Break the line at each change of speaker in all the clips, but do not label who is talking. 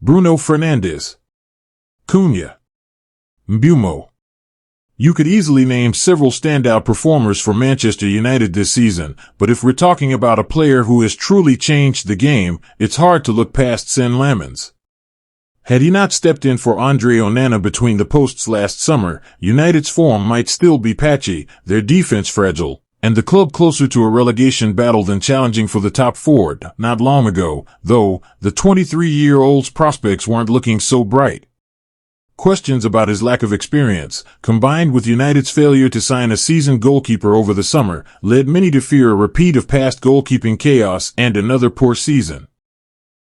Bruno Fernandes, Cunha, Mbumo. You could easily name several standout performers for Manchester United this season, but if we're talking about a player who has truly changed the game, it's hard to look past Senne Lammens. Had he not stepped in for Andre Onana between the posts last summer, United's form might still be patchy, their defense fragile, and the club closer to a relegation battle than challenging for the top four. Not long ago, though, the 23-year-old's prospects weren't looking so bright. Questions about his lack of experience, combined with United's failure to sign a seasoned goalkeeper over the summer, led many to fear a repeat of past goalkeeping chaos and another poor season.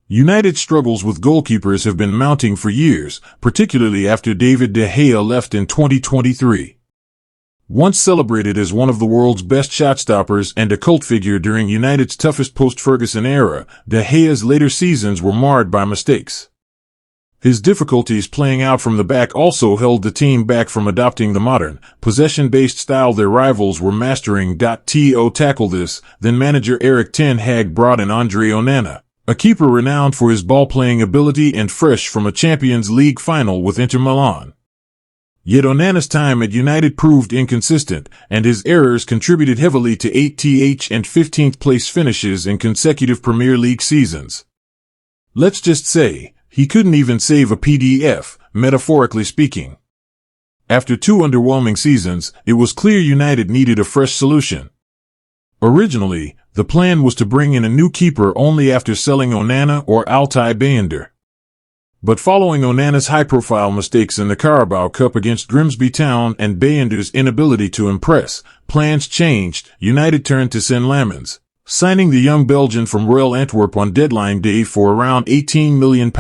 United's struggles with goalkeepers have been mounting for years, particularly after David De Gea left in 2023. Once celebrated as one of the world's best shot-stoppers and a cult figure during United's toughest post-Ferguson era, De Gea's later seasons were marred by mistakes. His difficulties playing out from the back also held the team back from adopting the modern, possession-based style their rivals were mastering. To tackle this, then manager Erik ten Hag brought in Andre Onana, a keeper renowned for his ball-playing ability and fresh from a Champions League final with Inter Milan. Yet Onana's time at United proved inconsistent, and his errors contributed heavily to 8th and 15th place finishes in consecutive Premier League seasons. Let's just say, he couldn't even save a PDF, metaphorically speaking. After two underwhelming seasons, it was clear United needed a fresh solution. Originally, the plan was to bring in a new keeper only after selling Onana or Altay Bayındır. But following Onana's high-profile mistakes in the Carabao Cup against Grimsby Town and Bayındır's inability to impress, plans changed. United turned to Senne Lammens, signing the young Belgian from Royal Antwerp on deadline day for around £18 million.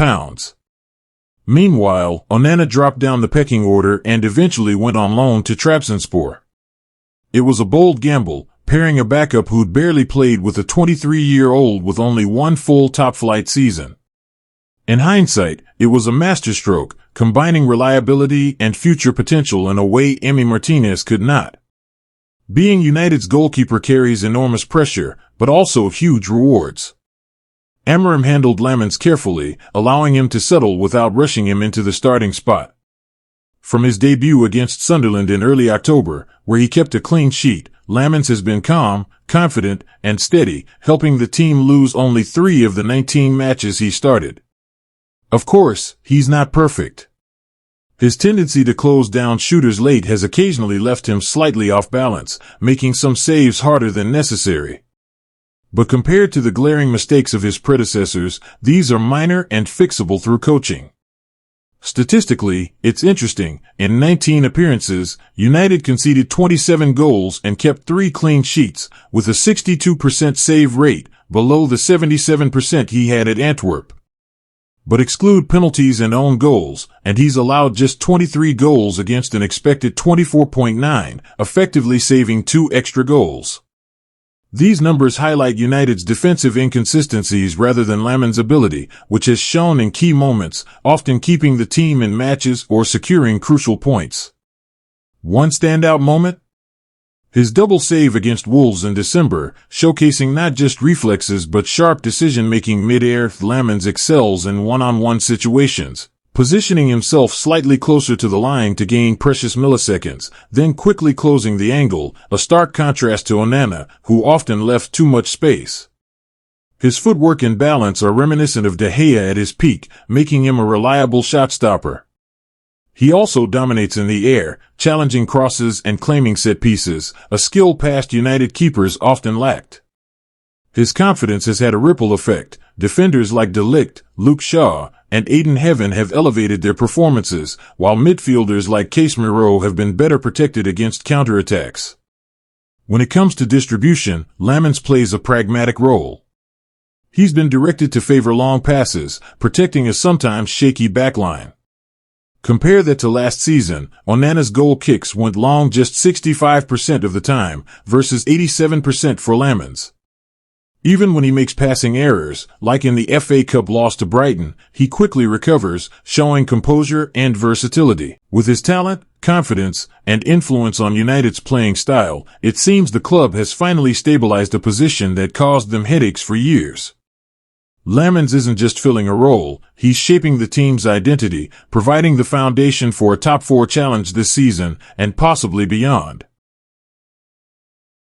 Meanwhile, Onana dropped down the pecking order and eventually went on loan to Trabzonspor. It was a bold gamble, pairing a backup who'd barely played with a 23-year-old with only one full top-flight season. In hindsight, it was a masterstroke, combining reliability and future potential in a way Emi Martinez could not. Being United's goalkeeper carries enormous pressure, but also huge rewards. Amorim handled Lammens carefully, allowing him to settle without rushing him into the starting spot. From his debut against Sunderland in early October, where he kept a clean sheet, Lammens has been calm, confident, and steady, helping the team lose only 3 of the 19 matches he started. Of course, he's not perfect. His tendency to close down shooters late has occasionally left him slightly off balance, making some saves harder than necessary. But compared to the glaring mistakes of his predecessors, these are minor and fixable through coaching. Statistically, it's interesting. In 19 appearances, United conceded 27 goals and kept 3 clean sheets, with a 62% save rate, below the 77% he had at Antwerp. But exclude penalties and own goals, and he's allowed just 23 goals against an expected 24.9, effectively saving 2 extra goals. These numbers highlight United's defensive inconsistencies rather than Lammens' ability, which has shown in key moments, often keeping the team in matches or securing crucial points. One standout moment? His double save against Wolves in December, showcasing not just reflexes but sharp decision-making mid-air. Lammens excels in one-on-one situations, positioning himself slightly closer to the line to gain precious milliseconds, then quickly closing the angle, a stark contrast to Onana, who often left too much space. His footwork and balance are reminiscent of De Gea at his peak, making him a reliable shot stopper. He also dominates in the air, challenging crosses and claiming set pieces, a skill past United keepers often lacked. His confidence has had a ripple effect. Defenders like De Ligt, Luke Shaw, and Aiden Heaven have elevated their performances, while midfielders like Casemiro have been better protected against counterattacks. When it comes to distribution, Lammens plays a pragmatic role. He's been directed to favor long passes, protecting a sometimes shaky backline. Compare that to last season, Onana's goal kicks went long just 65% of the time, versus 87% for Lammens. Even when he makes passing errors, like in the FA Cup loss to Brighton, he quickly recovers, showing composure and versatility. With his talent, confidence, and influence on United's playing style, it seems the club has finally stabilized a position that caused them headaches for years. Lammens isn't just filling a role, he's shaping the team's identity, providing the foundation for a top 4 challenge this season and possibly beyond.